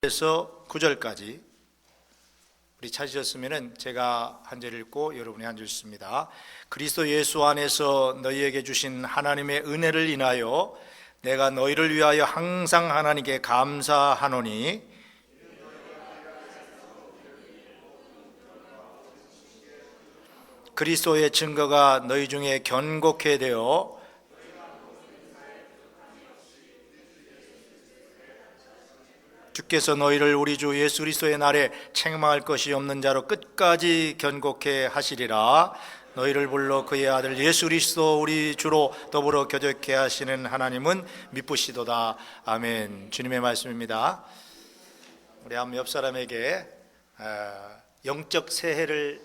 에서 9절까지 우리 찾으셨으면 제가 한 절 읽고 여러분이 한 절 읽습니다. 그리스도 예수 안에서 너희에게 주신 하나님의 은혜를 인하여 내가 너희를 위하여 항상 하나님께 감사하노니 그리스도의 증거가 너희 중에 견고케 되어 주께서 너희를 우리 주 예수 그리스도의 날에 책망할 것이 없는 자로 끝까지 견고케 하시리라. 너희를 불러 그의 아들 예수 그리스도 우리 주로 더불어 교제케 하시는 하나님은 미쁘시도다. 아멘. 주님의 말씀입니다. 우리 한번 옆 사람에게 영적 새해를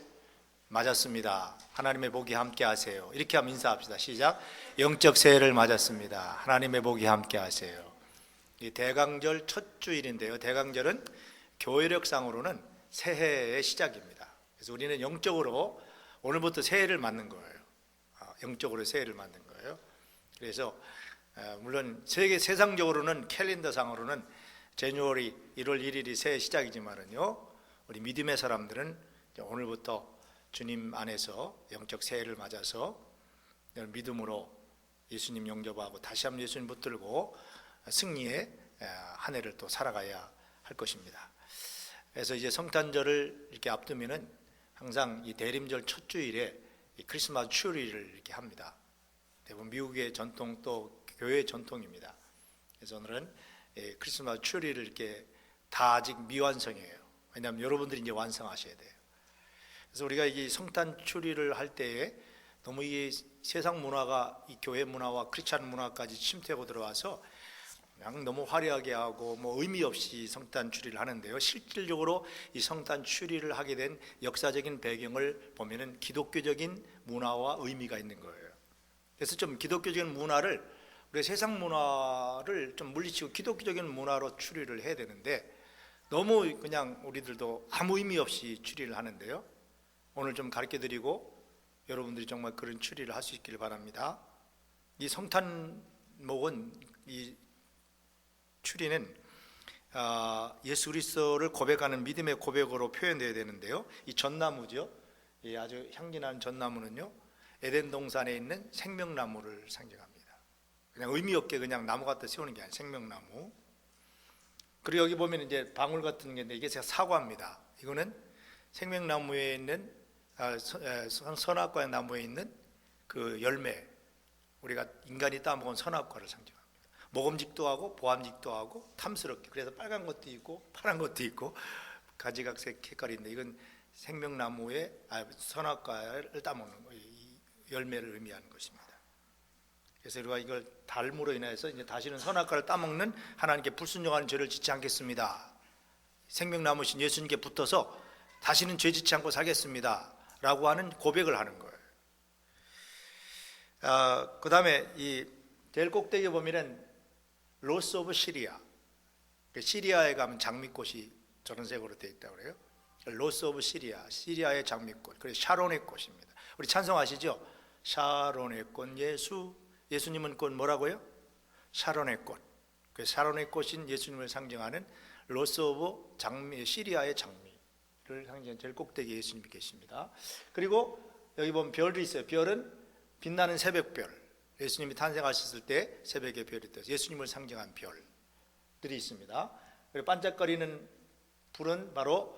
맞았습니다. 하나님의 복이 함께 하세요. 이렇게 한번 인사합시다. 시작. 영적 새해를 맞았습니다. 하나님의 복이 함께 하세요. 이 대강절 첫 주일인데요. 대강절은 교회력상으로는 새해의 시작입니다. 그래서 우리는 영적으로 오늘부터 새해를 맞는 거예요. 영적으로 새해를 맞는 거예요. 그래서 물론 세상적으로는 캘린더상으로는 제뉴얼이 1월 1일이 새해 시작이지만은요, 우리 믿음의 사람들은 오늘부터 주님 안에서 영적 새해를 맞아서 믿음으로 예수님 영접하고 다시 한번 예수님 붙들고 승리의 한 해를 또 살아가야 할 것입니다. 그래서 이제 성탄절을 이렇게 앞두면은 항상 이 대림절 첫 주일에 이 크리스마스 추리를 이렇게 합니다. 대부분 미국의 전통 또 교회의 전통입니다. 그래서 오늘은 크리스마스 추리를 이렇게 다 아직 미완성이에요. 왜냐하면 여러분들이 이제 완성하셔야 돼요. 그래서 우리가 이 성탄 추리를 할 때에 너무 이 세상 문화가 이 교회 문화와 크리스찬 문화까지 침투하고 들어와서 그냥 너무 화려하게 하고 의미 없이 성탄 추리를 하는데요. 실질적으로 이 성탄 추리를 하게 된 역사적인 배경을 보면은 기독교적인 문화와 의미가 있는 거예요. 그래서 좀 기독교적인 문화를, 우리가 세상 문화를 좀 물리치고 기독교적인 문화로 추리를 해야 되는데 너무 그냥 우리들도 아무 의미 없이 추리를 하는데요. 오늘 좀 가르쳐드리고 여러분들이 정말 그런 추리를 할 수 있기를 바랍니다. 이 성탄목은, 이 추리는 예수 그리스도를 고백하는 믿음의 고백으로 표현되어야 되는데요. 이 전나무죠. 이 아주 향기나는 전나무는요, 에덴 동산에 있는 생명나무를 상징합니다. 그냥 의미 없게 그냥 나무 갖다 세우는 게 아니라 생명나무. 그리고 여기 보면 이제 방울 같은 게 있는데 이게 사과입니다. 이거는 생명나무에 있는 선악과의 나무에 있는 그 열매, 우리가 인간이 따먹은 선악과를 상징합니다. 모금직도 하고 보암직도 하고 탐스럽게, 그래서 빨간 것도 있고 파란 것도 있고 가지각색 색깔인데 이건 생명나무의 선악과를 따먹는 거예요. 이 열매를 의미하는 것입니다. 그래서 우리가 이걸 닮으로 인해서 이제 다시는 선악과를 따먹는 하나님께 불순종하는 죄를 짓지 않겠습니다. 생명나무신 예수님께 붙어서 다시는 죄 짓지 않고 살겠습니다 라고 하는 고백을 하는 거예요. 그 다음에 이 제일 꼭대기에 보면은 로스 오브 시리아, 시리아에 가면 장미꽃이 저런 색으로 되어 있다고 그래요. 로스 오브 시리아, 시리아의 장미꽃, 그래서 샤론의 꽃입니다. 우리 찬송하시죠? 샤론의 꽃 예수님은 꽃 뭐라고요? 샤론의 꽃. 그 샤론의 꽃인 예수님을 상징하는 로스 오브 장미, 시리아의 장미를 상징하는 제일 꼭대기에 예수님이 계십니다. 그리고 여기 보면 별이 있어요. 별은 빛나는 새벽별, 예수님이 탄생하셨을 때 새벽의 별이 떠서 예수님을 상징한 별들이 있습니다. 그리고 반짝거리는 불은 바로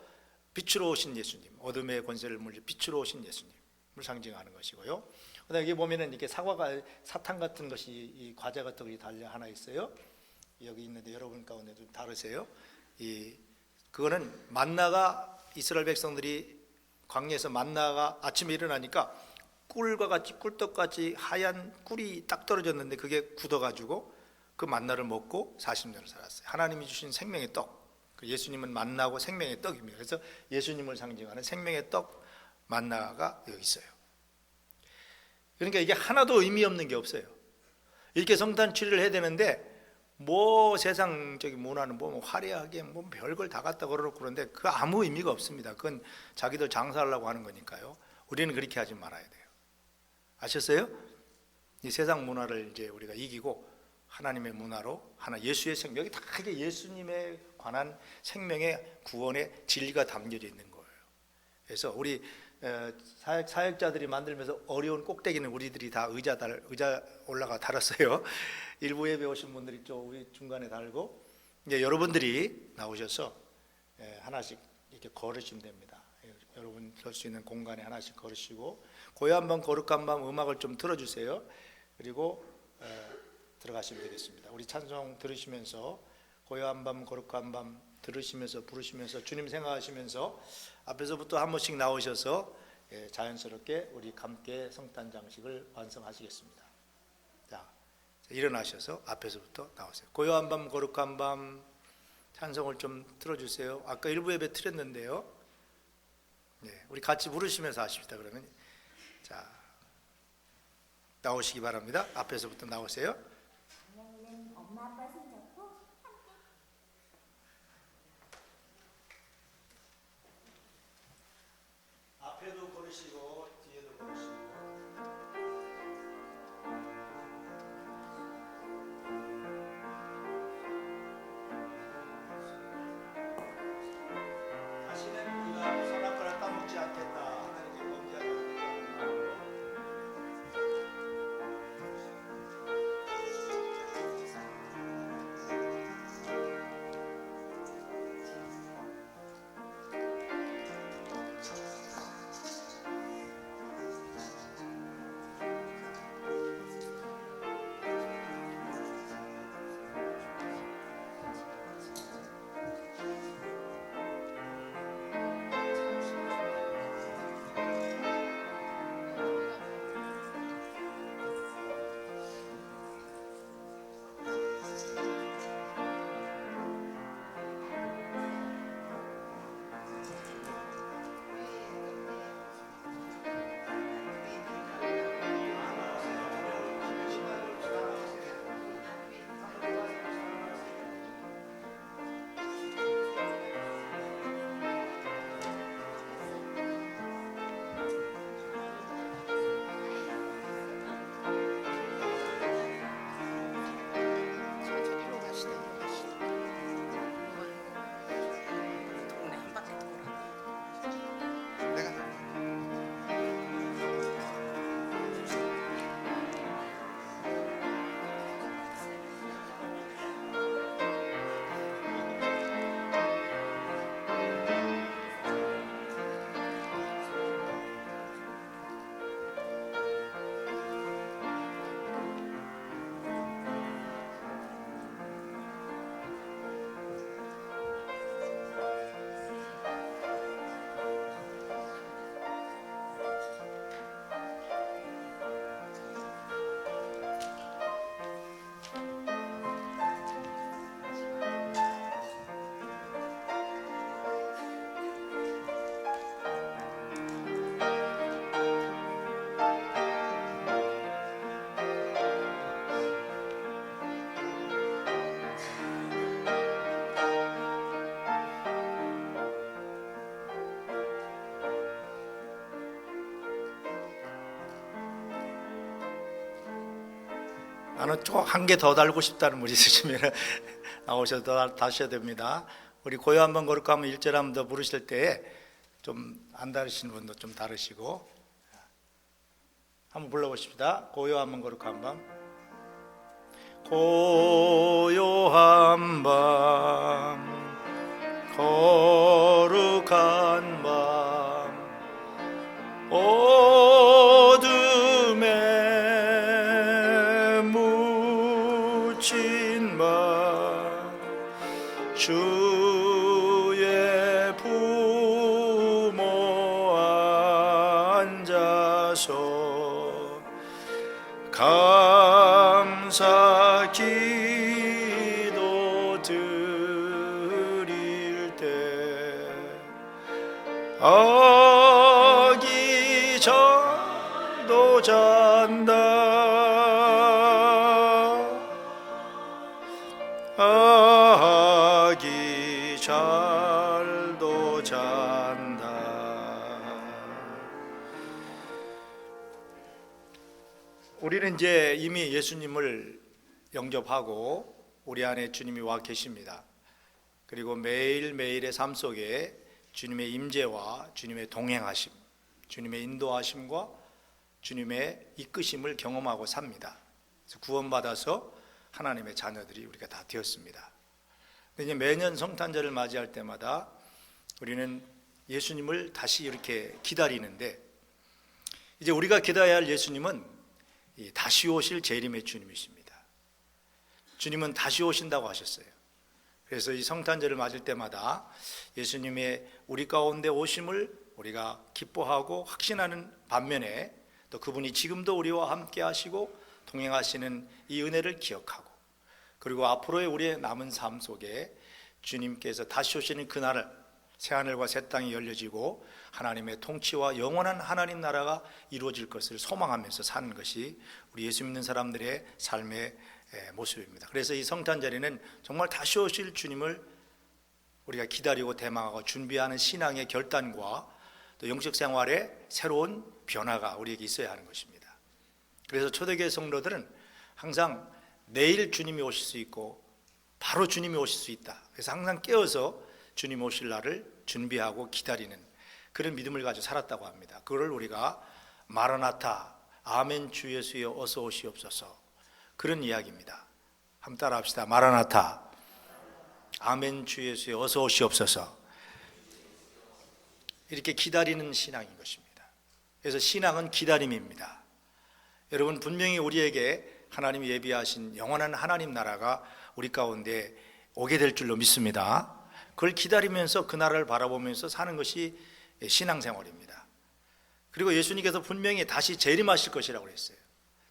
빛으로 오신 예수님, 어둠의 권세를 물리 빛으로 오신 예수님을 상징하는 것이고요. 그다음에 여기 보면은 이렇게 사과가, 사탕 같은 것이, 이 과자 같은 것이 달려 하나 있어요. 여기 있는데 여러분 가운데 좀 다르세요. 그거는 만나가, 이스라엘 백성들이 광야에서 만나가 아침에 일어나니까 꿀과 같이, 꿀떡같이 하얀 꿀이 딱 떨어졌는데 그게 굳어가지고 그 만나를 먹고 40년을 살았어요. 하나님이 주신 생명의 떡, 예수님은 만나고 생명의 떡입니다. 그래서 예수님을 상징하는 생명의 떡 만나가 여기 있어요. 그러니까 이게 하나도 의미 없는 게 없어요. 이렇게 성탄 추리를 해야 되는데 세상적인 문화는 화려하게 별걸 다 갖다 걸어놓고 그러는데 그 아무 의미가 없습니다. 그건 자기들 장사하려고 하는 거니까요. 우리는 그렇게 하지 말아야 돼요. 아셨어요? 이 세상 문화를 이제 우리가 이기고 하나님의 문화로 하나 예수의 생명, 여기 다 이게 예수님에 관한 생명의 구원의 진리가 담겨져 있는 거예요. 그래서 우리 사역자들이 만들면서 어려운 꼭대기는 우리들이 다 의자 올라가 달았어요. 일부 예배 오신 분들이 좀 중간에 달고, 이제 여러분들이 나오셔서 하나씩 이렇게 걸으시면 됩니다. 여러분 설 수 있는 공간에 하나씩 걸으시고, 고요 한번 거룩 한번 음악을 좀 틀어주세요. 그리고 들어가시면 되겠습니다. 우리 찬송 들으시면서 고요 한밤 거룩 한밤 들으시면서 부르시면서 주님 생각하시면서 앞에서부터 한 번씩 나오셔서 자연스럽게 우리 함께 성탄 장식을 완성하시겠습니다. 자, 일어나셔서 앞에서부터 나오세요. 고요 한밤 거룩 한밤 찬송을 좀 틀어주세요. 아까 일부 예배 틀었는데요. 우리 같이 부르시면서 하십시다. 그러면 자, 나오시기 바랍니다. 앞에서부터 나오세요. 엄마 아빠 손잡고 앞에도 걸으시고 뒤에도 걸으시고. 다시는 우리가 선악과를 따먹지 않겠다. 하나님께 범죄하지 않겠다. 동네 한 바퀴 돌아. 나는 좀 한 개 더 달고 싶다는 분 있으시면 나오셔서 더 다셔야 됩니다. 우리 고요 한번 거룩하면 1절 한번 더 부르실 때 좀 안 다르시는 분도 좀 다르시고 한번 불러보십시다. 고요 한번 거룩 한번. 고요한 밤 거룩한 밤 어둠에 묻힌 밤 주의 부모 앉아서 감사 기도 드릴 때 아기 잘도 잔다 아기 잘도 잔다. 우리는 이제 이미 예수님을 영접하고 우리 안에 주님이 와 계십니다. 그리고 매일매일의 삶 속에 주님의 임재와 주님의 동행하심, 주님의 인도하심과 주님의 이끄심을 경험하고 삽니다. 그래서 구원받아서 하나님의 자녀들이 우리가 다 되었습니다. 근데 이제 매년 성탄절을 맞이할 때마다 우리는 예수님을 다시 이렇게 기다리는데, 이제 우리가 기다려야 할 예수님은 다시 오실 재림의 주님이십니다. 주님은 다시 오신다고 하셨어요. 그래서 이 성탄절을 맞을 때마다 예수님의 우리 가운데 오심을 우리가 기뻐하고 확신하는 반면에, 또 그분이 지금도 우리와 함께 하시고 동행하시는 이 은혜를 기억하고, 그리고 앞으로의 우리의 남은 삶 속에 주님께서 다시 오시는 그날을 새하늘과 새 땅이 열려지고 하나님의 통치와 영원한 하나님 나라가 이루어질 것을 소망하면서 사는 것이 우리 예수 믿는 사람들의 삶의 모습입니다. 그래서 이 성탄절에는 정말 다시 오실 주님을 우리가 기다리고 대망하고 준비하는 신앙의 결단과 또 영적 생활의 새로운 변화가 우리에게 있어야 하는 것입니다. 그래서 초대교회 성도들은 항상 내일 주님이 오실 수 있고 바로 주님이 오실 수 있다. 그래서 항상 깨어서 주님 오실 날을 준비하고 기다리는 그런 믿음을 가지고 살았다고 합니다. 그걸 우리가 마라나타, 아멘 주 예수여 어서 오시옵소서, 그런 이야기입니다. 한번 따라 합시다. 마라나타, 아멘 주 예수여 어서 오시옵소서. 이렇게 기다리는 신앙인 것입니다. 그래서 신앙은 기다림입니다. 여러분, 분명히 우리에게 하나님이 예비하신 영원한 하나님 나라가 우리 가운데 오게 될 줄로 믿습니다. 그걸 기다리면서 그 나라를 바라보면서 사는 것이 신앙생활입니다. 그리고 예수님께서 분명히 다시 재림하실 것이라고 했어요.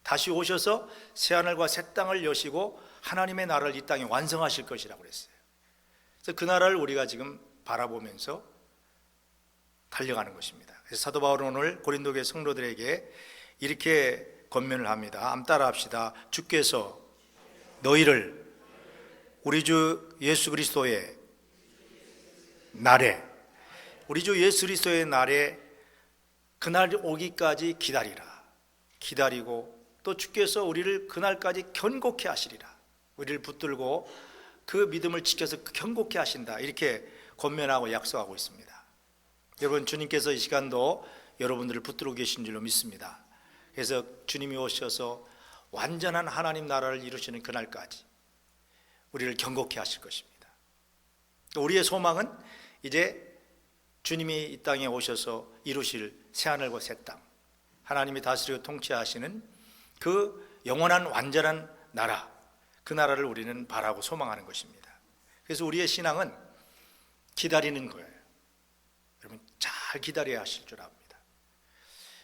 다시 오셔서 새하늘과 새 땅을 여시고 하나님의 나라를 이 땅에 완성하실 것이라고 했어요. 그래서 그 나라를 우리가 지금 바라보면서 달려가는 것입니다. 그래서 사도 바울은 오늘 고린도교회 성도들에게 이렇게 권면을 합니다. 한번 따라 합시다. 주께서 너희를 우리 주 예수 그리스도의 날에, 우리 주 예수 그리스도의 날에 그날 오기까지 기다리라. 기다리고 또 주께서 우리를 그날까지 견고케 하시리라. 우리를 붙들고 그 믿음을 지켜서 견고케 하신다. 이렇게 권면하고 약속하고 있습니다. 여러분, 주님께서 이 시간도 여러분들을 붙들고 계신 줄로 믿습니다. 그래서 주님이 오셔서 완전한 하나님 나라를 이루시는 그날까지 우리를 견고케 하실 것입니다. 우리의 소망은 이제 주님이 이 땅에 오셔서 이루실 새하늘과 새 땅, 하나님이 다스리고 통치하시는 그 영원한 완전한 나라, 그 나라를 우리는 바라고 소망하는 것입니다. 그래서 우리의 신앙은 기다리는 거예요. 여러분, 잘 기다려야 하실 줄 압니다.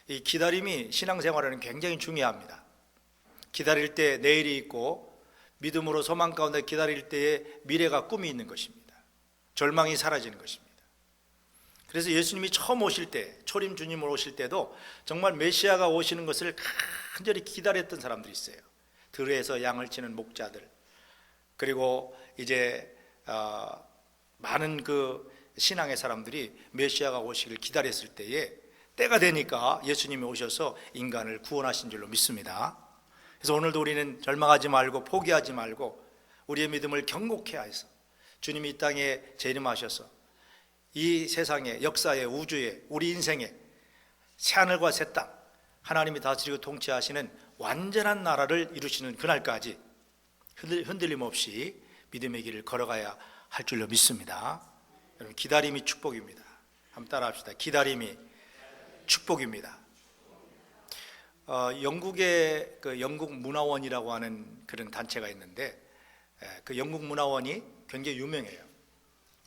이 기다림이 신앙생활에는 굉장히 중요합니다. 기다릴 때 내일이 있고 믿음으로 소망 가운데 기다릴 때에 미래가 꿈이 있는 것입니다. 절망이 사라지는 것입니다. 그래서 예수님이 처음 오실 때, 초림 주님으로 오실 때도 정말 메시아가 오시는 것을 간절히 기다렸던 사람들이 있어요. 들에서 양을 치는 목자들, 그리고 이제 많은 그 신앙의 사람들이 메시아가 오시길 기다렸을 때에 때가 되니까 예수님이 오셔서 인간을 구원하신 줄로 믿습니다. 그래서 오늘도 우리는 절망하지 말고 포기하지 말고 우리의 믿음을 견고케 하여서 주님이 이 땅에 재림하셔서 이 세상에, 역사에, 우주에, 우리 인생에 새하늘과 새 땅, 하나님이 다스리고 통치하시는 완전한 나라를 이루시는 그날까지 흔들림 없이 믿음의 길을 걸어가야 할 줄로 믿습니다. 여러분, 기다림이 축복입니다. 한번 따라 합시다. 기다림이 축복입니다. 영국의 그 영국 문화원이라고 하는 그런 단체가 있는데, 그 영국 문화원이 굉장히 유명해요.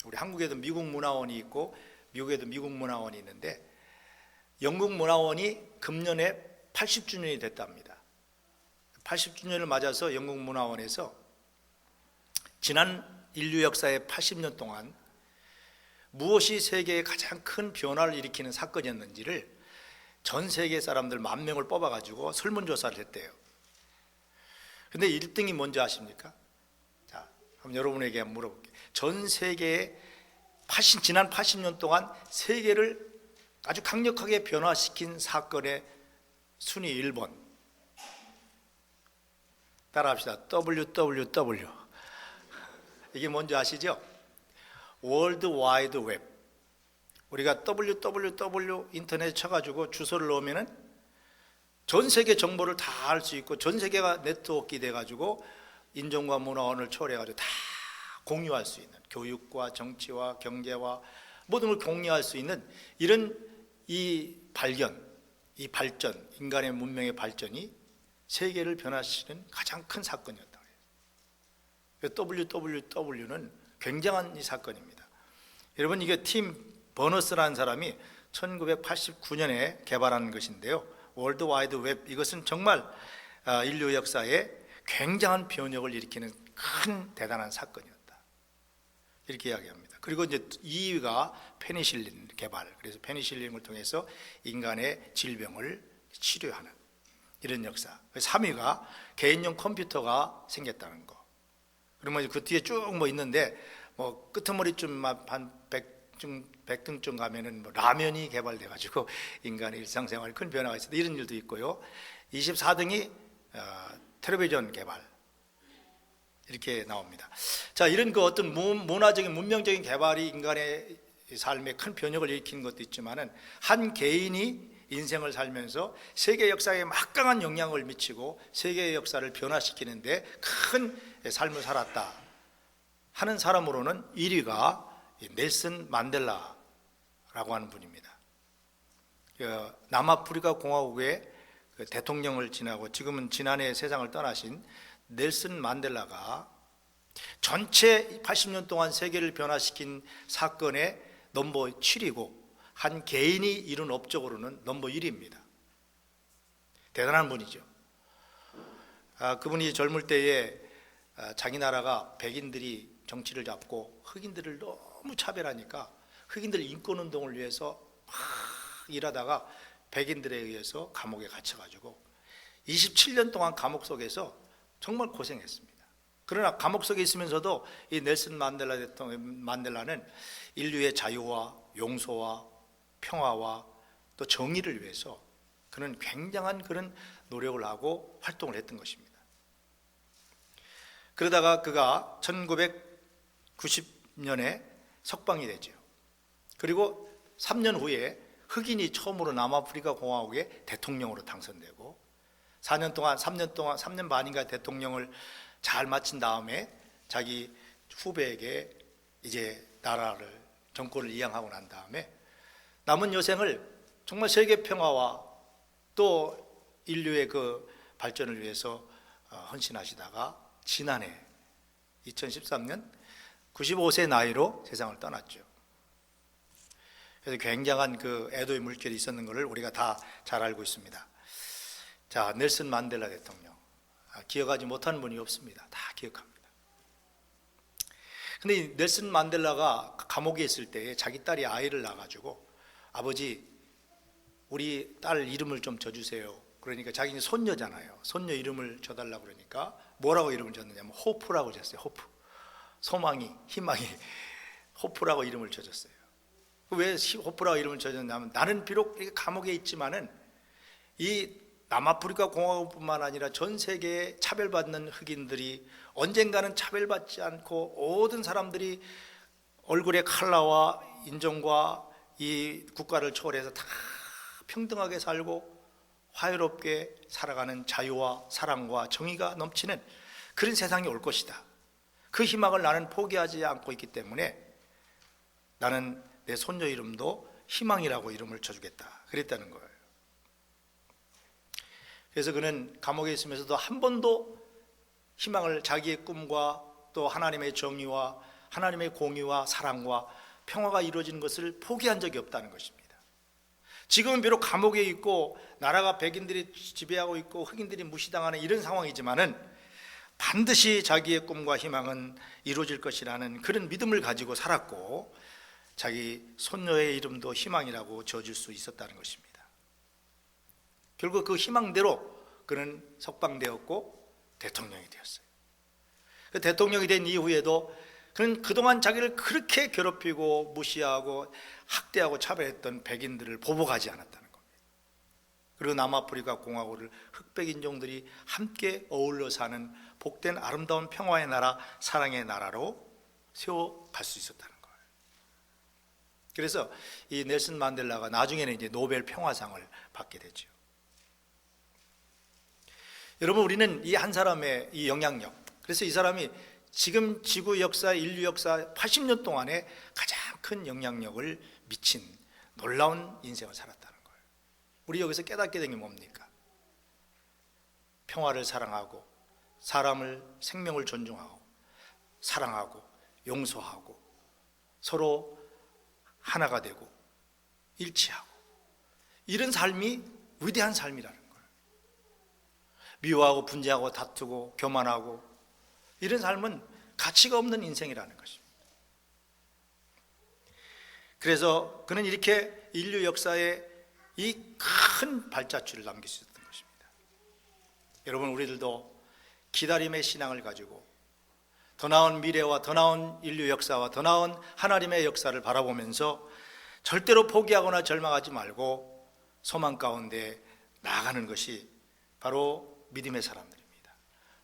우리 한국에도 미국 문화원이 있고 미국에도 미국 문화원이 있는데, 영국 문화원이 금년에 80주년이 됐답니다. 80주년을 맞아서 영국 문화원에서 지난 인류 역사의 80년 동안 무엇이 세계에 가장 큰 변화를 일으키는 사건이었는지를 전 세계 사람들 10,000명을 뽑아가지고 설문조사를 했대요. 근데 1등이 뭔지 아십니까? 자, 한번 여러분에게 한번 물어볼게요. 전 세계에 지난 80년 동안 세계를 아주 강력하게 변화시킨 사건의 순위 1번. 따라합시다. www. 이게 뭔지 아시죠? 월드 와이드 웹. 우리가 www 인터넷 쳐가지고 주소를 넣으면은 전 세계 정보를 다 알 수 있고, 전 세계가 네트워크 돼가지고 인종과 문화원을 초월해가지고 다 공유할 수 있는, 교육과 정치와 경제와 모든 걸 공유할 수 있는 이런 이 발견, 이 발전, 인간의 문명의 발전이 세계를 변화시키는 가장 큰 사건이었다. www는 굉장한 이 사건입니다. 여러분, 이게 팀 버너스라는 사람이 1989년에 개발한 것인데요, 월드 와이드 웹, 이것은 정말 인류 역사에 굉장한 변혁을 일으키는 큰 대단한 사건이었다, 이렇게 이야기합니다. 그리고 이제 2위가 페니실린 개발, 그래서 페니실린을 통해서 인간의 질병을 치료하는 이런 역사. 3위가 개인용 컴퓨터가 생겼다는 거. 그러면 그 뒤에 쭉 뭐 있는데, 뭐 끄트머리쯤 한 100등쯤 가면은 뭐 라면이 개발돼가지고 인간의 일상생활에 큰 변화가 있었다, 이런 일도 있고요. 24등이 텔레비전 개발, 이렇게 나옵니다. 자, 이런 그 어떤 문화적인 문명적인 개발이 인간의 삶에 큰 변혁을 일으키는 것도 있지만은, 한 개인이 인생을 살면서 세계 역사에 막강한 영향을 미치고 세계의 역사를 변화시키는데 큰 삶을 살았다 하는 사람으로는 1위가 넬슨 만델라라고 하는 분입니다. 남아프리카 공화국의 대통령을 지나고 지금은 지난해 세상을 떠나신 넬슨 만델라가 전체 80년 동안 세계를 변화시킨 사건의 넘버 7이고, 한 개인이 이룬 업적으로는 넘버 1위입니다. 대단한 분이죠. 그분이 젊을 때에 자기 나라가 백인들이 정치를 잡고 흑인들을 너무 차별하니까 흑인들 인권운동을 위해서 막 일하다가 백인들에 의해서 감옥에 갇혀가지고 27년 동안 감옥 속에서 정말 고생했습니다. 그러나 감옥 속에 있으면서도 이 넬슨 만델라는 인류의 자유와 용서와 평화와 또 정의를 위해서 그는 굉장한 그런 노력을 하고 활동을 했던 것입니다. 그러다가 그가 1990년에 석방이 되죠. 그리고 3년 후에 흑인이 처음으로 남아프리카 공화국의 대통령으로 당선되고, 3년 반인가 대통령을 잘 마친 다음에 자기 후배에게 이제 나라를, 정권을 이양하고 난 다음에 남은 여생을 정말 세계 평화와 또 인류의 그 발전을 위해서 헌신하시다가 지난해 2013년 95세 나이로 세상을 떠났죠. 그래서 굉장한 그 애도의 물결이 있었는 것을 우리가 다 잘 알고 있습니다. 자, 넬슨 만델라 대통령, 기억하지 못하는 분이 없습니다. 다 기억합니다. 근데 이 넬슨 만델라가 감옥에 있을 때 자기 딸이 아이를 낳아가지고, 아버지 우리 딸 이름을 좀 줘주세요. 그러니까 자기는 손녀잖아요. 손녀 이름을 줘달라고 그러니까 뭐라고 이름을 줬느냐면 호프라고 줬어요. 호프, 소망이, 희망이, 호프라고 이름을 줘줬어요. 왜 호프라고 이름을 줘줬냐면, 나는 비록 감옥에 있지만은 이 남아프리카 공화국뿐만 아니라 전 세계에 차별받는 흑인들이 언젠가는 차별받지 않고 모든 사람들이 얼굴의 컬러와 인종과 이 국가를 초월해서 다 평등하게 살고 화해롭게 살아가는 자유와 사랑과 정의가 넘치는 그런 세상이 올 것이다. 그 희망을 나는 포기하지 않고 있기 때문에 나는 내 손녀 이름도 희망이라고 이름을 쳐주겠다, 그랬다는 거예요. 그래서 그는 감옥에 있으면서도 한 번도 희망을, 자기의 꿈과 또 하나님의 정의와 하나님의 공의와 사랑과 평화가 이루어지는 것을 포기한 적이 없다는 것입니다. 지금은 비록 감옥에 있고 나라가 백인들이 지배하고 있고 흑인들이 무시당하는 이런 상황이지만은 반드시 자기의 꿈과 희망은 이루어질 것이라는 그런 믿음을 가지고 살았고, 자기 손녀의 이름도 희망이라고 지어줄 수 있었다는 것입니다. 결국 그 희망대로 그는 석방되었고 대통령이 되었어요. 그 대통령이 된 이후에도 그는 그동안 자기를 그렇게 괴롭히고 무시하고 학대하고 차별했던 백인들을 보복하지 않았다는 겁니다. 그리고 남아프리카 공화국을 흑백 인종들이 함께 어울려 사는 복된 아름다운 평화의 나라, 사랑의 나라로 세워갈 수 있었다는 거예요. 그래서 이 넬슨 만델라가 나중에는 이제 노벨 평화상을 받게 되죠. 여러분, 우리는 이 한 사람의 이 영향력, 그래서 이 사람이 지금 지구 역사, 인류 역사 80년 동안에 가장 큰 영향력을 미친 놀라운 인생을 살았다는 거예요. 우리 여기서 깨닫게 된 게 뭡니까? 평화를 사랑하고, 사람을, 생명을 존중하고, 사랑하고, 용서하고, 서로 하나가 되고 일치하고, 이런 삶이 위대한 삶이라는 거예요. 미워하고 분쟁하고 다투고 교만하고 이런 삶은 가치가 없는 인생이라는 것입니다. 그래서 그는 이렇게 인류 역사에 이 큰 발자취를 남길 수 있었던 것입니다. 여러분, 우리들도 기다림의 신앙을 가지고 더 나은 미래와 더 나은 인류 역사와 더 나은 하나님의 역사를 바라보면서 절대로 포기하거나 절망하지 말고 소망 가운데 나아가는 것이 바로 믿음의 사람들입니다.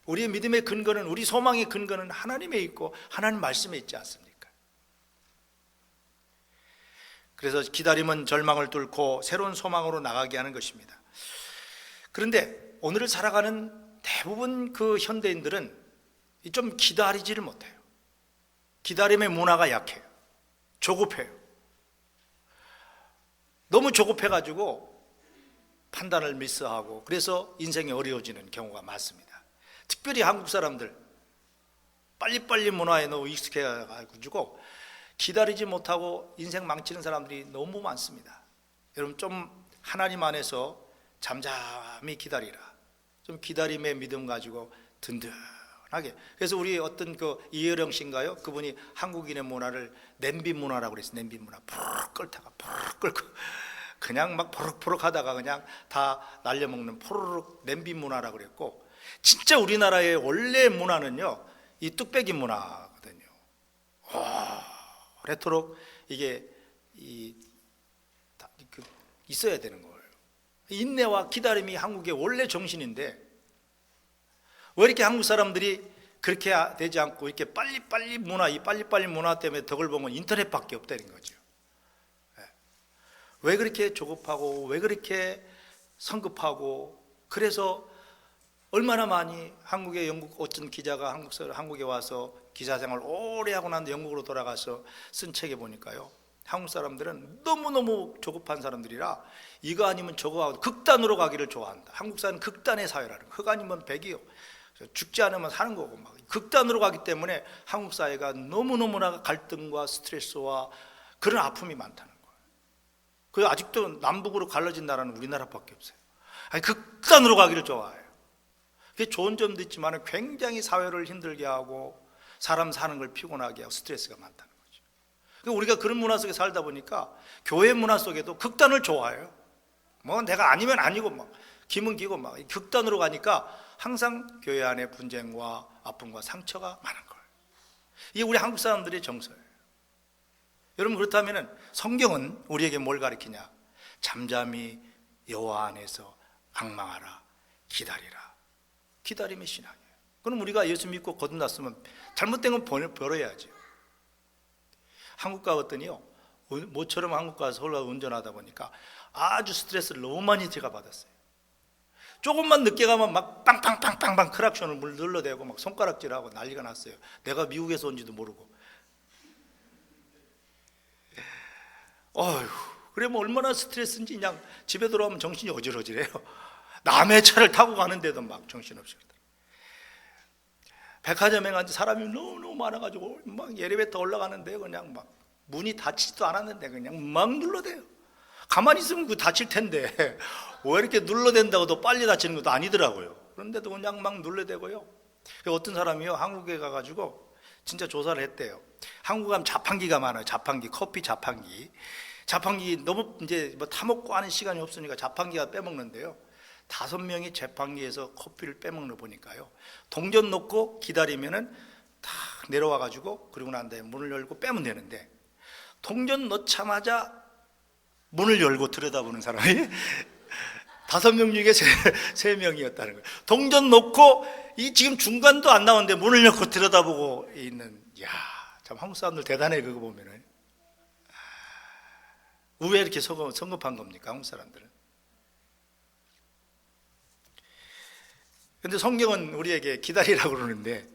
우리의 믿음의 근거는, 우리 소망의 근거는 하나님에 있고 하나님 말씀에 있지 않습니까? 그래서 기다림은 절망을 뚫고 새로운 소망으로 나가게 하는 것입니다. 그런데 오늘을 살아가는 대부분 그 현대인들은 좀 기다리지를 못해요. 기다림의 문화가 약해요. 조급해요. 너무 조급해가지고 판단을 미스하고 그래서 인생이 어려워지는 경우가 많습니다. 특별히 한국 사람들 빨리빨리 문화에 너무 익숙해가지고 기다리지 못하고 인생 망치는 사람들이 너무 많습니다. 여러분, 좀 하나님 안에서 잠잠히 기다리라. 좀 기다림의 믿음 가지고 든든하게. 그래서 우리 어떤 그 이혜령 씨인가요? 그분이 한국인의 문화를 냄비 문화라고 그랬어요. 냄비 문화. 푸르륵 끓다가 푸르륵 끓고 그냥 막 포럭포럭 하다가 그냥 다 날려먹는 포르륵 냄비 문화라고 그랬고, 진짜 우리나라의 원래 문화는요, 이 뚝배기 문화거든요. 오래도록 이게 있어야 되는 거예요. 인내와 기다림이 한국의 원래 정신인데 왜 이렇게 한국 사람들이 그렇게 되지 않고 이렇게 빨리빨리 문화, 이 빨리빨리 문화 때문에 덕을 본 건 인터넷밖에 없다는 거죠. 왜 그렇게 조급하고 왜 그렇게 성급하고, 그래서 얼마나 많이 한국의 영국 어떤 기자가 한국에 와서 기자 생활 오래 하고 난 영국으로 돌아가서 쓴 책에 보니까요, 한국 사람들은 너무너무 조급한 사람들이라 이거 아니면 저거 하고 극단으로 가기를 좋아한다. 한국 사회는 극단의 사회라는 거예요. 흑 아니면 백이요. 죽지 않으면 사는 거고 막 극단으로 가기 때문에 한국 사회가 너무너무나 갈등과 스트레스와 그런 아픔이 많다는 거예요. 그 아직도 남북으로 갈라진 나라는 우리나라밖에 없어요. 아니, 극단으로 가기를 좋아해요. 그게 좋은 점도 있지만 굉장히 사회를 힘들게 하고 사람 사는 걸 피곤하게 하고 스트레스가 많다는 거죠. 그러니까 우리가 그런 문화 속에 살다 보니까 교회 문화 속에도 극단을 좋아해요. 뭐 내가 아니면 아니고 막 기면 기고 막 극단으로 가니까 항상 교회 안에 분쟁과 아픔과 상처가 많은 거예요. 이게 우리 한국 사람들의 정서예요. 여러분, 그렇다면 성경은 우리에게 뭘 가르치냐? 잠잠히 여호와 안에서 앙망하라, 기다리라. 기다림의 신앙이에요. 그럼 우리가 예수 믿고 거듭났으면 잘못된 건 벌어야죠. 한국 가봤더니요, 모처럼 한국 가서 서울 가서 운전하다 보니까 아주 스트레스를 너무 많이 제가 받았어요. 조금만 늦게 가면 막 빵빵빵빵빵 크락션을 눌러대고 막 손가락질하고 난리가 났어요. 내가 미국에서 온지도 모르고. 어휴, 그래 뭐 얼마나 스트레스인지 그냥 집에 돌아오면 정신이 어질어질해요. 남의 차를 타고 가는데도 막 정신없이. 백화점에 갔는데 사람이 너무 많아가지고 막 엘리베이터 올라가는데 그냥 막 문이 닫히지도 않았는데 그냥 막 눌러대요. 가만히 있으면 그 닫힐 텐데 왜 이렇게 눌러댄다고 더 빨리 닫히는 것도 아니더라고요. 그런데도 그냥 막 눌러대고요. 어떤 사람이요, 한국에 가가지고 진짜 조사를 했대요. 한국 가면 자판기가 많아요. 자판기, 커피 자판기. 자판기 너무 이제 뭐 타먹고 하는 시간이 없으니까 자판기가 빼먹는데요. 5명이 자판기에서 커피를 빼먹는 거 보니까요, 동전 넣고 기다리면은 딱 내려와가지고 그리고 난 다음에 문을 열고 빼면 되는데, 동전 넣자마자 문을 열고 들여다보는 사람이 5명 중에 3명이었다는 거예요. 동전 놓고 이 지금 중간도 안 나오는데 문을 열고 들여다보고 있는, 야, 참 한국 사람들 대단해. 그거 보면은 왜 이렇게 성급한 겁니까, 한국 사람들은? 근데 성경은 우리에게 기다리라고 그러는데,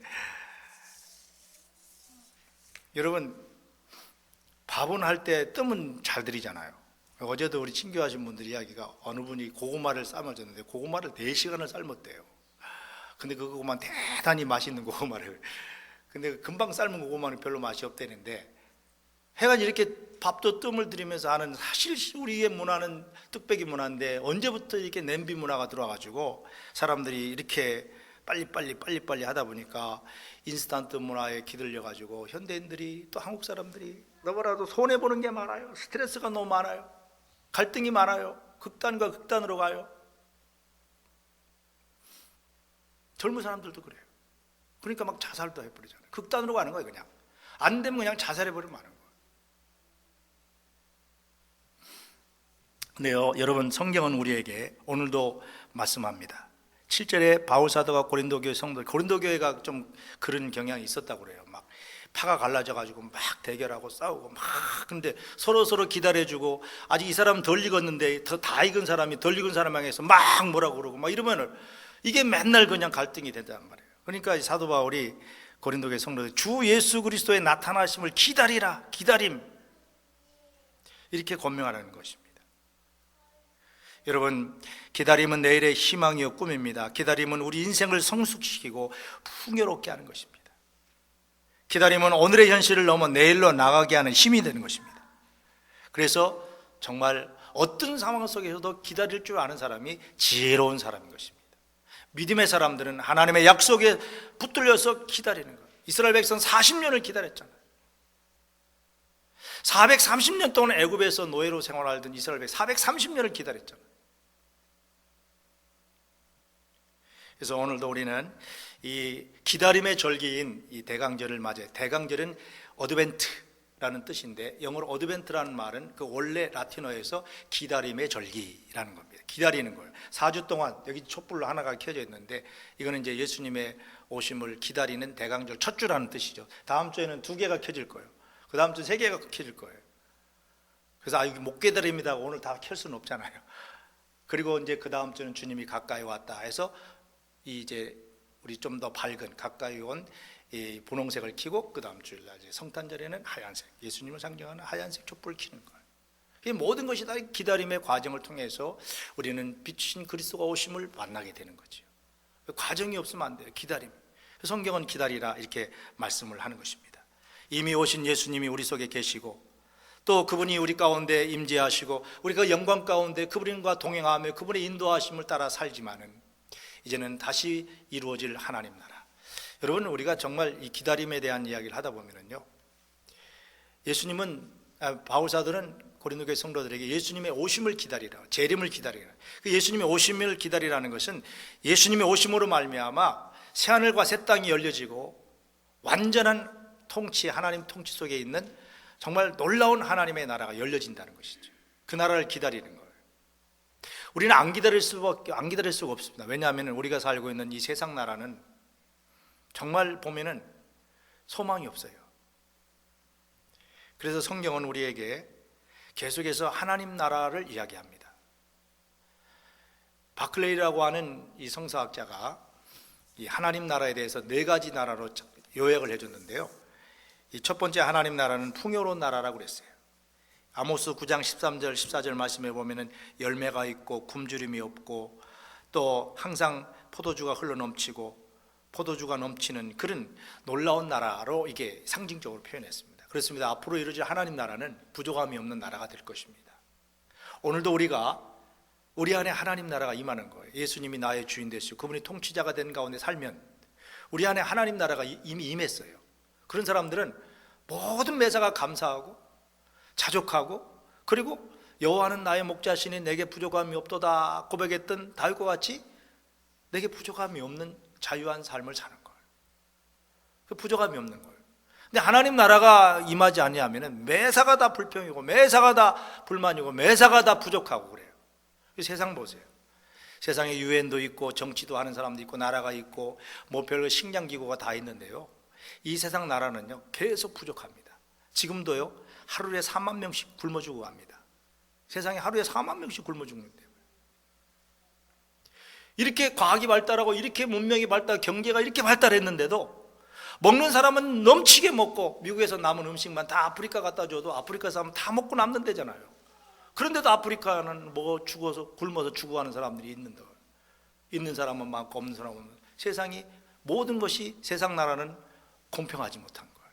여러분, 밥은 할 때 뜸은 잘 들이잖아요. 어제도 우리 친교하신 분들 이야기가 어느 분이 고구마를 삶아줬는데 고구마를 4시간을 삶았대요. 근데 그 고구마는 대단히 맛있는 고구마를, 근데 금방 삶은 고구마는 별로 맛이 없다는데, 해간 이렇게 밥도 뜸을 들이면서 하는, 사실 우리의 문화는 뚝배기 문화인데 언제부터 이렇게 냄비 문화가 들어와가지고 사람들이 이렇게 빨리빨리 하다 보니까 인스턴트 문화에 기들려가지고 현대인들이, 또 한국 사람들이 너무나도 손해보는 게 많아요. 스트레스가 너무 많아요. 갈등이 많아요. 극단과 극단으로 가요. 젊은 사람들도 그래요. 그러니까 막 자살도 해버리잖아요. 극단으로 가는 거예요. 그냥 안 되면 그냥 자살해버리면 하는 거예요. 근데요, 여러분, 성경은 우리에게 오늘도 말씀합니다. 7절에 바울사도가 고린도 교회 성도, 고린도 교회가 좀 그런 경향이 있었다고 그래요. 막 파가 갈라져 가지고 막 대결하고 싸우고 막, 근데 서로 기다려주고, 아직 이 사람은 덜 익었는데 더 다 익은 사람이 덜 익은 사람 향해서 막 뭐라고 그러고 막 이러면은 이게 맨날 그냥 갈등이 된단 말이에요. 그러니까 사도 바울이 고린도 교회 성도들, 주 예수 그리스도의 나타나심을 기다리라, 기다림, 이렇게 권명하라는 것입니다. 여러분, 기다림은 내일의 희망이요 꿈입니다. 기다림은 우리 인생을 성숙시키고 풍요롭게 하는 것입니다. 기다림은 오늘의 현실을 넘어 내일로 나가게 하는 힘이 되는 것입니다. 그래서 정말 어떤 상황 속에서도 기다릴 줄 아는 사람이 지혜로운 사람인 것입니다. 믿음의 사람들은 하나님의 약속에 붙들려서 기다리는 거예요. 이스라엘 백성 40년을 기다렸잖아요. 430년 동안 애굽에서 노예로 생활하던 이스라엘 백성 430년을 기다렸잖아요. 그래서 오늘도 우리는 이 기다림의 절기인 이 대강절을 맞아요. 대강절은 어드벤트라는 뜻인데, 영어로 어드벤트라는 말은 그 원래 라틴어에서 기다림의 절기라는 겁니다. 기다리는 걸 4주 동안 여기 촛불로 하나가 켜져 있는데, 이거는 이제 예수님의 오심을 기다리는 대강절 첫 주라는 뜻이죠. 다음 주에는 2개가 켜질 거예요. 그 다음 주 3개가 켜질 거예요. 그래서 이거 못 기다립니다. 오늘 다 켤 수는 없잖아요. 그리고 이제 그 다음 주는 주님이 가까이 왔다 해서 이제 우리 좀 더 밝은 가까이 온 이 분홍색을 켜고, 그 다음 주일날 이제 성탄절에는 하얀색, 예수님을 상징하는 하얀색 촛불을 켜는 거예요. 이 모든 것이 다 기다림의 과정을 통해서 우리는 빛인 그리스도가 오심을 만나게 되는 거죠. 과정이 없으면 안 돼요. 기다림. 성경은 기다리라 이렇게 말씀을 하는 것입니다. 이미 오신 예수님이 우리 속에 계시고, 또 그분이 우리 가운데 임재하시고, 우리가 영광 가운데 그분과 동행하며 그분의 인도하심을 따라 살지만은 이제는 다시 이루어질 하나님 나라. 여러분, 우리가 정말 이 기다림에 대한 이야기를 하다 보면은요, 예수님은, 바울사들은 고린도 교회 성도들에게 예수님의 오심을 기다리라, 재림을 기다리라. 그 예수님의 오심을 기다리라는 것은 예수님의 오심으로 말미암아 새하늘과 새 땅이 열려지고 완전한 통치, 하나님 통치 속에 있는 정말 놀라운 하나님의 나라가 열려진다는 것이죠. 그 나라를 기다리는 거예요. 우리는 안 기다릴 수가 없습니다. 왜냐하면 우리가 살고 있는 이 세상 나라는 정말 보면은 소망이 없어요. 그래서 성경은 우리에게 계속해서 하나님 나라를 이야기합니다. 바클레이라고 하는 이 성서학자가 이 하나님 나라에 대해서 4가지 나라로 요약을 해줬는데요, 이 첫 번째 하나님 나라는 풍요로운 나라라고 그랬어요. 아모스 9장 13절 14절 말씀에 보면은 열매가 있고 굶주림이 없고, 또 항상 포도주가 흘러넘치고 포도주가 넘치는 그런 놀라운 나라로 이게 상징적으로 표현했습니다. 그렇습니다. 앞으로 이루어질 하나님 나라는 부족함이 없는 나라가 될 것입니다. 오늘도 우리 안에 하나님 나라가 임하는 거예요. 예수님이 나의 주인 되시고 그분이 통치자가 된 가운데 살면 우리 안에 하나님 나라가 이미 임했어요. 그런 사람들은 모든 매사가 감사하고 자족하고, 그리고 여호와는 나의 목자시니 내게 부족함이 없도다 고백했던 다윗과 같이 내게 부족함이 없는 자유한 삶을 사는 거예요. 그 부족함이 없는 거예요. 근데 하나님 나라가 임하지 아니하면은 매사가 다 불평이고 매사가 다 불만이고 매사가 다 부족하고 그래요. 세상 보세요. 세상에 유엔도 있고 정치도 하는 사람도 있고 나라가 있고 뭐 별거 식량기구가 다 있는데요, 이 세상 나라는요 계속 부족합니다. 지금도요 하루에 4만 명씩 굶어 죽고 갑니다. 세상에 하루에 4만 명씩 굶어 죽는데요. 이렇게 과학이 발달하고 이렇게 문명이 발달, 경제가 이렇게 발달했는데도 먹는 사람은 넘치게 먹고, 미국에서 남은 음식만 다 아프리카 갖다 줘도 아프리카 사람은 다 먹고 남는다잖아요. 그런데도 아프리카는 뭐 죽어서 굶어서 죽어가는 사람들이 있는 사람은 많고 없는 사람은 없는. 세상이 모든 것이, 세상 나라는 공평하지 못한 거예요.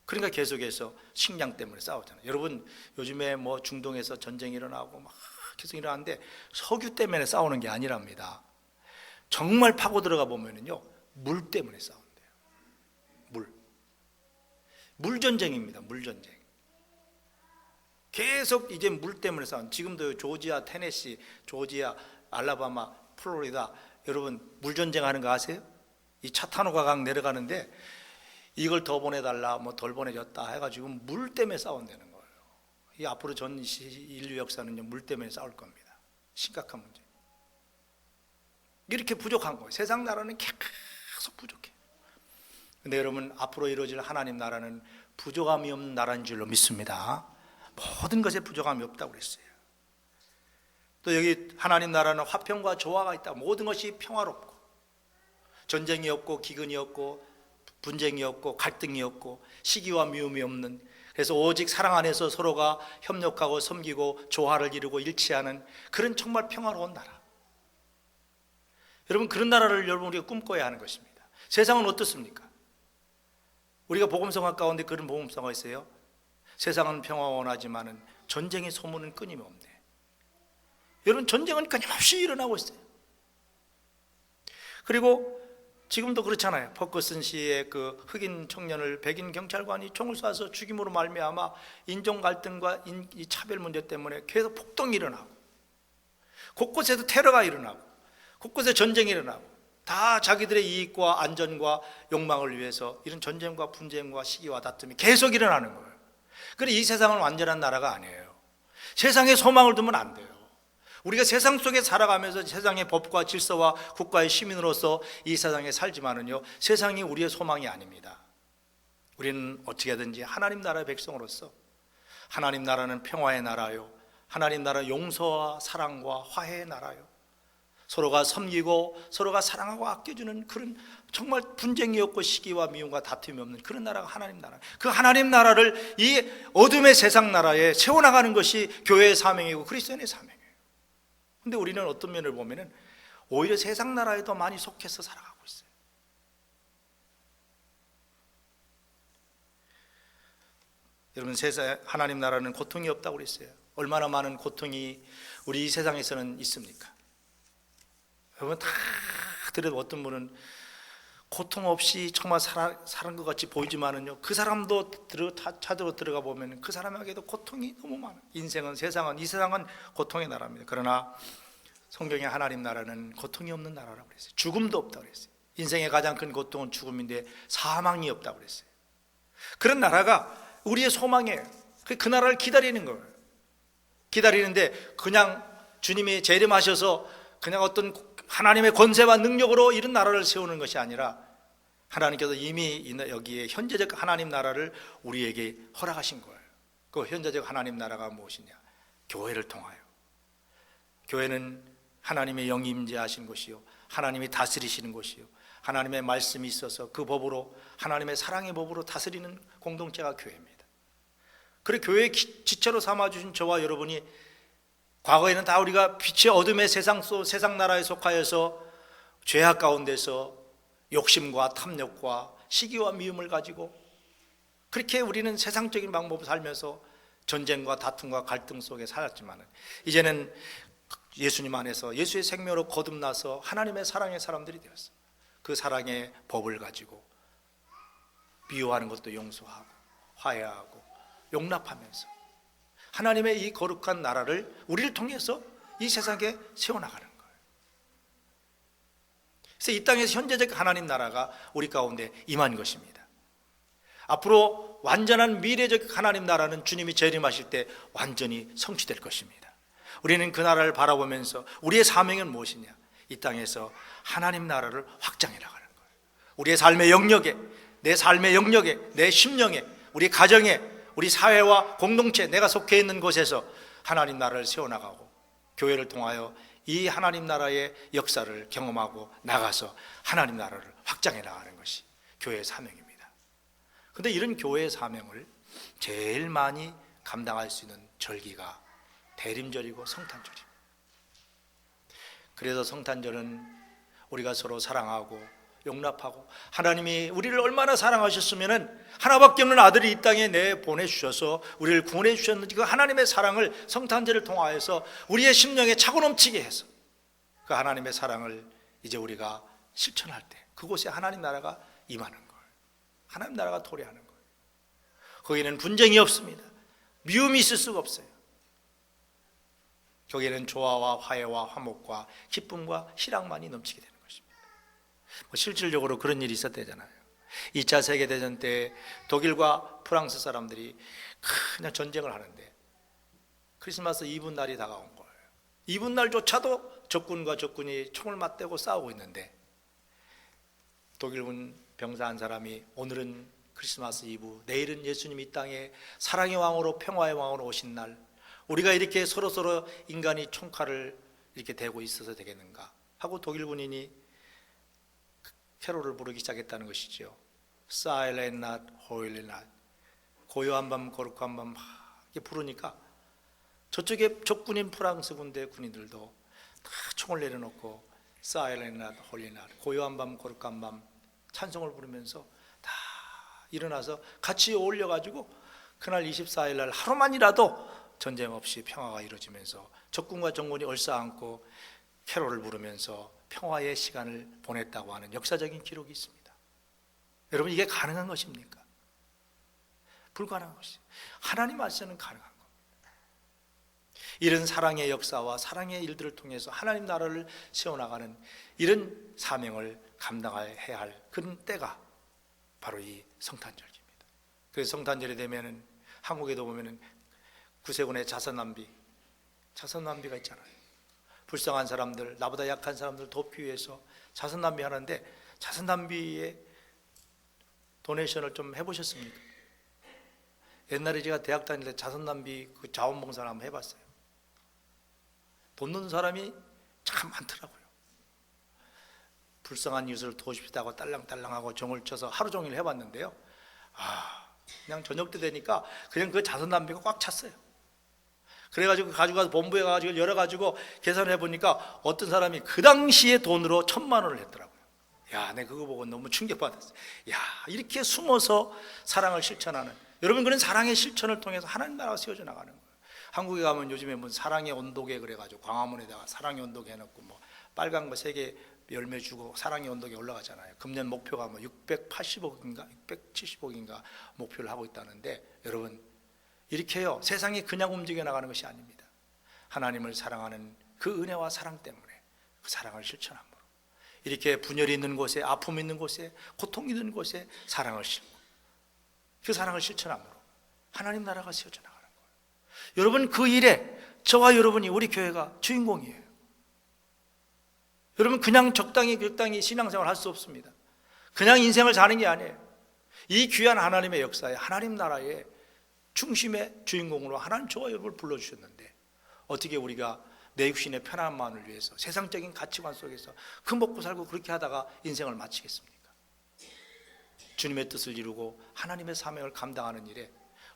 그러니까 계속해서 식량 때문에 싸우잖아요. 여러분 요즘에 뭐 중동에서 전쟁이 일어나고 막 계속 일어나는데 석유 때문에 싸우는 게 아니랍니다. 정말 파고 들어가 보면은요 물 때문에 싸운대요. 물 전쟁입니다. 물 전쟁. 계속 이제 물 때문에 싸운. 지금도 조지아, 테네시, 조지아, 알라바마, 플로리다, 여러분 물 전쟁하는 거 아세요? 이 차타노가 강 내려가는데 이걸 더 보내달라, 뭐 덜 보내줬다 해가지고 물 때문에 싸운다는 거예요. 이 앞으로 전 인류 역사는요 물 때문에 싸울 겁니다. 심각한 문제. 이렇게 부족한 거예요. 세상 나라는 계속 부족해. 근데 여러분 앞으로 이루어질 하나님 나라는 부족함이 없는 나라인 줄로 믿습니다. 모든 것에 부족함이 없다고 그랬어요. 또 여기 하나님 나라는 화평과 조화가 있다. 모든 것이 평화롭고 전쟁이 없고 기근이 없고 분쟁이 없고 갈등이 없고 시기와 미움이 없는, 그래서 오직 사랑 안에서 서로가 협력하고 섬기고 조화를 이루고 일치하는 그런 정말 평화로운 나라. 여러분 그런 나라를 여러분 우리가 꿈꿔야 하는 것입니다. 세상은 어떻습니까? 우리가 복음성화 가운데 그런 복음성화 있어요. 세상은 평화 원하지만은 전쟁의 소문은 끊임없네. 여러분 전쟁은 끊임없이 일어나고 있어요. 그리고 지금도 그렇잖아요. 퍼거슨 시의 그 흑인 청년을 백인 경찰관이 총을 쏴서 죽임으로 말미암아 인종 갈등과 이 차별 문제 때문에 계속 폭동이 일어나고, 곳곳에도 테러가 일어나고, 곳곳에 전쟁이 일어나고, 다 자기들의 이익과 안전과 욕망을 위해서 이런 전쟁과 분쟁과 시기와 다툼이 계속 일어나는 거예요. 그래 이 세상은 완전한 나라가 아니에요. 세상에 소망을 두면 안 돼요. 우리가 세상 속에 살아가면서 세상의 법과 질서와 국가의 시민으로서 이 세상에 살지만은요 세상이 우리의 소망이 아닙니다. 우리는 어떻게든지 하나님 나라의 백성으로서, 하나님 나라는 평화의 나라요, 하나님 나라 용서와 사랑과 화해의 나라요, 서로가 섬기고 서로가 사랑하고 아껴주는 그런 정말 분쟁이 없고 시기와 미움과 다툼이 없는 그런 나라가 하나님 나라. 그 하나님 나라를 이 어둠의 세상 나라에 세워나가는 것이 교회의 사명이고 그리스도인의 사명이에요. 근데 우리는 어떤 면을 보면은 오히려 세상 나라에 더 많이 속해서 살아가고 있어요. 여러분 세상 하나님 나라는 고통이 없다고 그랬어요. 얼마나 많은 고통이 우리 이 세상에서는 있습니까? 여러분 다 들어도 어떤 분은 고통 없이 정말 사는 것 같이 보이지만은요 그 사람도 찾으러 들어가 보면 그 사람에게도 고통이 너무 많아요. 인생은, 세상은, 이 세상은 고통의 나라입니다. 그러나 성경의 하나님 나라는 고통이 없는 나라라고 그랬어요. 죽음도 없다고 그랬어요. 인생의 가장 큰 고통은 죽음인데 사망이 없다고 그랬어요. 그런 나라가 우리의 소망이에요. 그 나라를 기다리는 거예요. 기다리는데 그냥 주님이 재림하셔서 그냥 어떤 하나님의 권세와 능력으로 이런 나라를 세우는 것이 아니라 하나님께서 이미 여기에 현재적 하나님 나라를 우리에게 허락하신 거예요. 그 현재적 하나님 나라가 무엇이냐? 교회를 통하여. 교회는 하나님의 영이 임재하신 곳이요, 하나님이 다스리시는 곳이요, 하나님의 말씀이 있어서 그 법으로, 하나님의 사랑의 법으로 다스리는 공동체가 교회입니다. 그래 교회의 지체로 삼아주신 저와 여러분이 과거에는 다 우리가 빛의 어둠의 세상 나라에 속하여서 죄악 가운데서 욕심과 탐욕과 시기와 미움을 가지고 그렇게 우리는 세상적인 방법을 살면서 전쟁과 다툼과 갈등 속에 살았지만 이제는 예수님 안에서 예수의 생명으로 거듭나서 하나님의 사랑의 사람들이 되었어요. 그 사랑의 법을 가지고 미워하는 것도 용서하고 화해하고 용납하면서 하나님의 이 거룩한 나라를 우리를 통해서 이 세상에 세워나가는 거예요. 그래서 이 땅에서 현재적 하나님 나라가 우리 가운데 임한 것입니다. 앞으로 완전한 미래적 하나님 나라는 주님이 재림하실 때 완전히 성취될 것입니다. 우리는 그 나라를 바라보면서 우리의 사명은 무엇이냐? 이 땅에서 하나님 나라를 확장해 나가는 거예요. 우리의 삶의 영역에, 내 삶의 영역에, 내 심령에, 우리 가정에, 우리 사회와 공동체, 내가 속해 있는 곳에서 하나님 나라를 세워나가고 교회를 통하여 이 하나님 나라의 역사를 경험하고 나가서 하나님 나라를 확장해 나가는 것이 교회의 사명입니다. 그런데 이런 교회의 사명을 제일 많이 감당할 수 있는 절기가 대림절이고 성탄절입니다. 그래서 성탄절은 우리가 서로 사랑하고 용납하고, 하나님이 우리를 얼마나 사랑하셨으면 하나밖에 없는 아들이 이 땅에 내보내주셔서 우리를 구원해 주셨는지, 그 하나님의 사랑을 성탄절을 통하여서 우리의 심령에 차고 넘치게 해서 그 하나님의 사랑을 이제 우리가 실천할 때 그곳에 하나님 나라가 임하는 거예요. 하나님 나라가 도래하는 거예요. 거기는 분쟁이 없습니다. 미움이 있을 수가 없어요. 거기에는 조화와 화해와 화목과 기쁨과 희락만이 넘치게 되는 것입니다. 실질적으로 그런 일이 있었대잖아요. 2차 세계대전 때 독일과 프랑스 사람들이 그냥 전쟁을 하는데 크리스마스 이브 날이 다가온 거예요. 이브 날조차도 적군과 적군이 총을 맞대고 싸우고 있는데, 독일군 병사 한 사람이 오늘은 크리스마스 이브, 내일은 예수님이 이 땅에 사랑의 왕으로 평화의 왕으로 오신 날, 우리가 이렇게 서로서로 인간이 총칼을 이렇게 대고 있어서 되겠는가 하고 독일 군인이 캐롤을 부르기 시작했다는 것이죠. Silent Night, Holy Night, 고요한 밤 거룩한 밤 이렇게 부르니까 저쪽에 적군인 프랑스 군대 군인들도 다 총을 내려놓고 Silent Night, Holy Night, 고요한 밤 거룩한 밤 찬송을 부르면서 다 일어나서 같이 어울려가지고 그날 24일 날 하루만이라도 전쟁 없이 평화가 이루어지면서 적군과 정군이 얼싸안고 캐롤을 부르면서 평화의 시간을 보냈다고 하는 역사적인 기록이 있습니다. 여러분, 이게 가능한 것입니까? 불가능한 것이죠. 하나님 안에서는 가능한 겁니다. 이런 사랑의 역사와 사랑의 일들을 통해서 하나님 나라를 세워나가는 이런 사명을 감당해야 할 그런 때가 바로 이 성탄절입니다. 그래서 성탄절이 되면은 한국에도 보면은 구세군의 자선남비가 있잖아요. 불쌍한 사람들, 나보다 약한 사람들 돕기 위해서 자선남비 하는데, 자선남비의 도네이션을 좀 해보셨습니까? 옛날에 제가 대학 다닐 때 자선남비 그 자원봉사를 한번 해봤어요. 돈 넣는 사람이 참 많더라고요. 불쌍한 이웃을 도우십시다고 딸랑딸랑하고 정을 쳐서 하루 종일 해봤는데요, 그냥 저녁 때 되니까 그냥 그 자선남비가 꽉 찼어요. 그래가지고 가져가서 본부에 가가지고 열어가지고 계산해 보니까 어떤 사람이 그 당시에 돈으로 1,000만 원을 했더라고요. 야, 내가 그거 보고 너무 충격받았어요. 야, 이렇게 숨어서 사랑을 실천하는, 여러분, 그런 사랑의 실천을 통해서 하나님 나라가 세워져 나가는 거예요. 한국에 가면 요즘에 뭐 사랑의 온도계 그래가지고 광화문에다가 사랑의 온도계 해놓고 뭐 빨간 거 3개 열매 주고 사랑의 온도계 올라가잖아요. 금년 목표가 뭐 680억인가 670억인가 목표를 하고 있다는데, 여러분, 이렇게요, 세상이 그냥 움직여 나가는 것이 아닙니다. 하나님을 사랑하는 그 은혜와 사랑 때문에 그 사랑을 실천함으로 이렇게 분열이 있는 곳에, 아픔이 있는 곳에, 고통이 있는 곳에 사랑을 싣고 그 사랑을 실천함으로 하나님 나라가 세워져 나가는 거예요. 여러분, 그 일에 저와 여러분이, 우리 교회가 주인공이에요. 여러분, 그냥 적당히 신앙생활 할 수 없습니다. 그냥 인생을 사는 게 아니에요. 이 귀한 하나님의 역사에, 하나님 나라의 중심의 주인공으로 하나님 저와 여러분을 불러주셨는데, 어떻게 우리가 내 육신의 편안함만을 위해서 세상적인 가치관 속에서 그 먹고 살고 그렇게 하다가 인생을 마치겠습니까? 주님의 뜻을 이루고 하나님의 사명을 감당하는 일에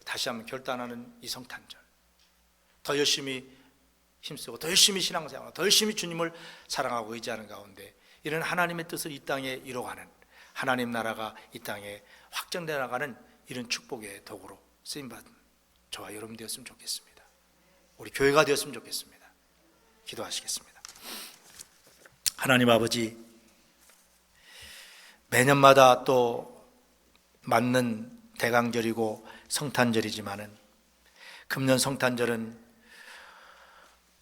다시 한번 결단하는 이 성탄절, 더 열심히 힘쓰고 더 열심히 신앙생활하고 더 열심히 주님을 사랑하고 의지하는 가운데 이런 하나님의 뜻을 이 땅에 이뤄가는, 하나님 나라가 이 땅에 확장되어 나가는 이런 축복의 도구로 쓰임받은 저와 여러분 되었으면 좋겠습니다. 우리 교회가 되었으면 좋겠습니다. 기도하시겠습니다. 하나님 아버지, 매년마다 또 맞는 대강절이고 성탄절이지만은 금년 성탄절은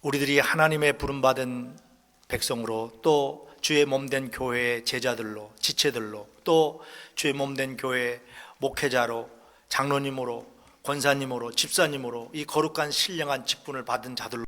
우리들이 하나님의 부름받은 백성으로, 또 주의 몸된 교회의 제자들로, 지체들로, 또 주의 몸된 교회의 목회자로, 장로님으로, 권사님으로, 집사님으로 이 거룩한 신령한 직분을 받은 자들로